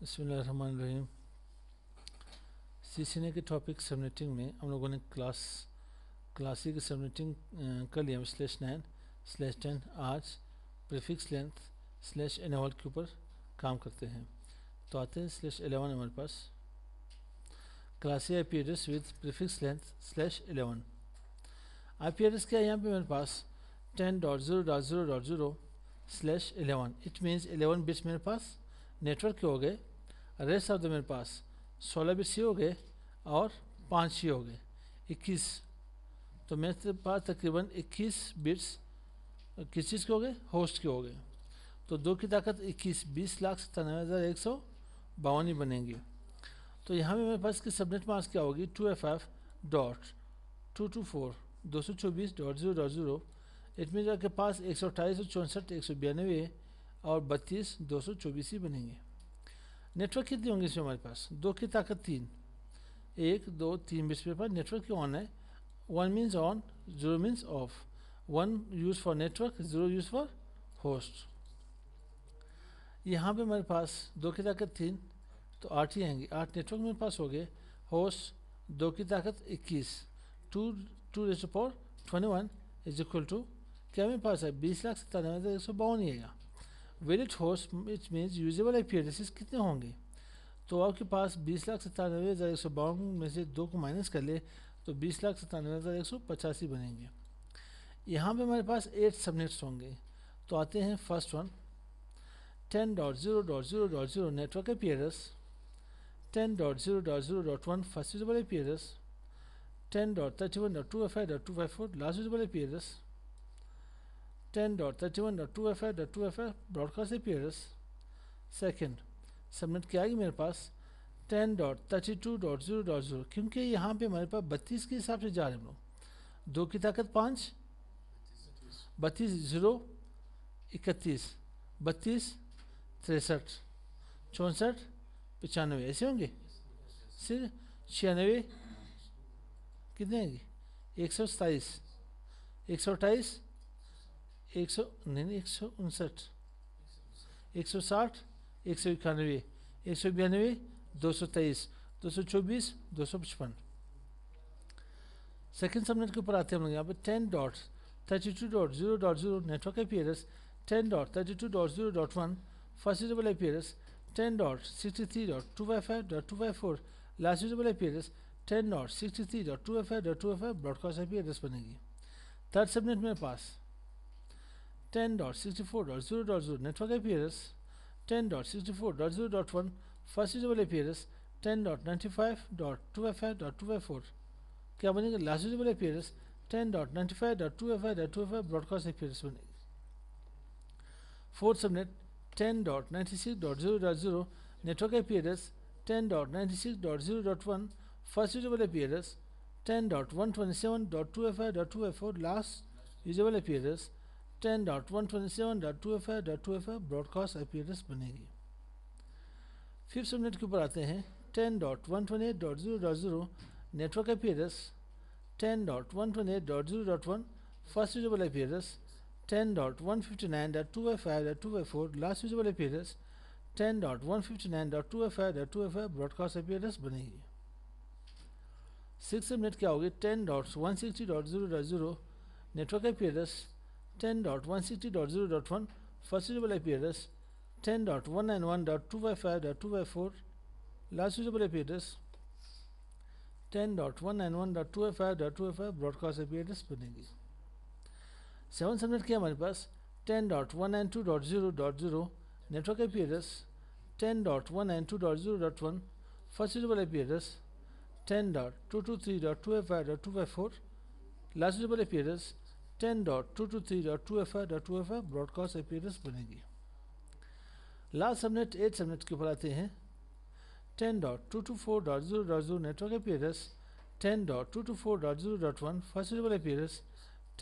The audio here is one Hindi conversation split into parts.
बिस्मिल्लाहिर्रहमानिर्रहीम। सीखने के टॉपिक सबनेटिंग में हम लोगों ने क्लासिक सबनेटिंग कर लिया। /9/10 आज प्रीफिक्स लेंथ /NOL के ऊपर काम करते हैं। तो आते हैं /11 हमारे पास classic IP address with prefix length /11। IP address क्या है यहाँ पे मेरे पास 10.0.0.0/11। इट मीन्स 11 बिट्स मेरे पास नेटवर्क के हो गए, रेस्ट ऑफ द मेरे पास 16 बिट्स ही हो गए और 5 ही हो गए 21। तो मेरे पास तकरीबन 21 बिट्स किस चीज़ के हो गए, होस्ट के हो गए। तो 2 की ताकत 21, 20,97,152 ही बनेंगी। तो यहाँ पे मेरे पास की सबनेट मास्क क्या होगी 2FF.224.224.0.0। इट मीन आपके पास 128, 164, 192 और 32, 224 ही बनेंगे। नेटवर्क कितनी होंगी इसमें हमारे पास 2 की ताकत 3, 1 2 3 बिट्स पे पास नेटवर्क की ऑन है। 1 means on, 0 means of. 1 use for network, 0 use for host. यहाँ पे हमारे पास 2 की ताकत 3 तो 8 ही आएंगे। 8 नेटवर्क मेरे पास हो गए। होस्ट 2 की ताकत 21, 2 इज इक्वल टू क्या मेरे पास है 20,97,152 ही आएगा। Valid host it means usable IP addresses कितने होंगे। तो आपके पास 20,97,152 में से 2 को माइनस कर ले तो 20,97,185 बनेंगे। यहाँ पे हमारे पास 8 सबनेट्स होंगे। तो आते हैं first one 10.0.0.0 network IP address, 10.0.0.1 first usable IP address, 10.31.2FI.254 last usable IP address, 10.31.2FI.2FI broadcast IP address. Second subnet क्या आएगी मेरे पास 10.32.0.0 क्योंकि यहाँ पे हमारे पास 32 के हिसाब से जा रहे हैं हम लोग। 2 की ताकत 5, 32 0 31, 32 63 64 95 ऐसे होंगे। सिर्फ 96 कितने आएंगे 127, 128, 159, 160, 191, 192, 223, 224, 255। सेकेंड सबनेट के ऊपर आते हैं हम लोग यहाँ पे 10.32.0.0 network IP address, 10.32.0.1 first usable IP address, 10.63.255.254 last usable IP address, 10.63.255.255 broadcast IP address बनेगी। थर्ड सबनेट मेरे पास 10.64.0.0 network IP address, 10.64.0.1 first usable IP address, 10.95.255.254 क्या बनेगा last usable IP address, 10.95.255.255 broadcast IP address बनेगी। Fourth subnet 10.96.0.0 network IP address, 10.96.0.1 first usable IP address, 10.127.2FI.254 last usable IP address, 10.127.2FI.255 broadcast IP address बनेगी। फिफ्थ सबनेट के ऊपर आते हैं 10.128.0.0 network IP address, 10.128.0.1 first usable IP address, 10.159.2FI.254 last usable IP address, 10.159.2FI.255 broadcast IP address बनेगी। सिक्स सबनेट क्या होगी 10.160.0.0 network IP address, 10.160.0.1 first usable IP address, 10.191.255.254 last usable IP address, 10.191.255.255 broadcast IP address बनेगी। सेवन सबनेट क्या हमारे पास 10.192.0.0 network IP address, 10.192.0.1 first usable IP address, 10.223.2FI.254 last usable IP address, 10.223.2FI.255 broadcast IP address बनेगी। लास्ट सबनेट 8 सबनेट के ऊपर आते हैं 10.224.0.0 network IP address, 10.224.0.1 first usable IP address,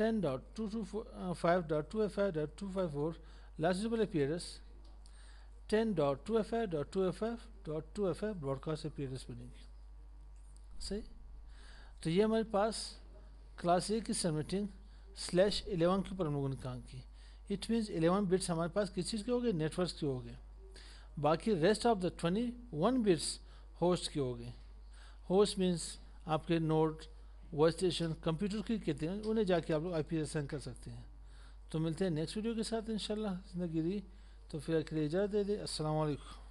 10.225.2FI.254 last usable IP address, 10.2FI.255.2FI broadcast IP address बनेगी। सही। तो ये हमारे पास क्लास ए की सबनेटिंग /11 के ऊपर हम लोगों ने काम की। इट मीन्स 11 बिट्स हमारे पास किस चीज़ के हो गए, नेटवर्क के हो गए। बाकी rest of the 21 bits host के हो गए। होस्ट मीन्स आपके नोड, वर्क स्टेशन, कंप्यूटर की कहते हैं, उन्हें जाके आप लोग IP असाइन कर सकते हैं। तो मिलते हैं नेक्स्ट वीडियो के साथ इंशाल्लाह, ज़िंदगी रही तो फिर अकेले इजाज़त दे दे। अस्सलाम वालेकुम।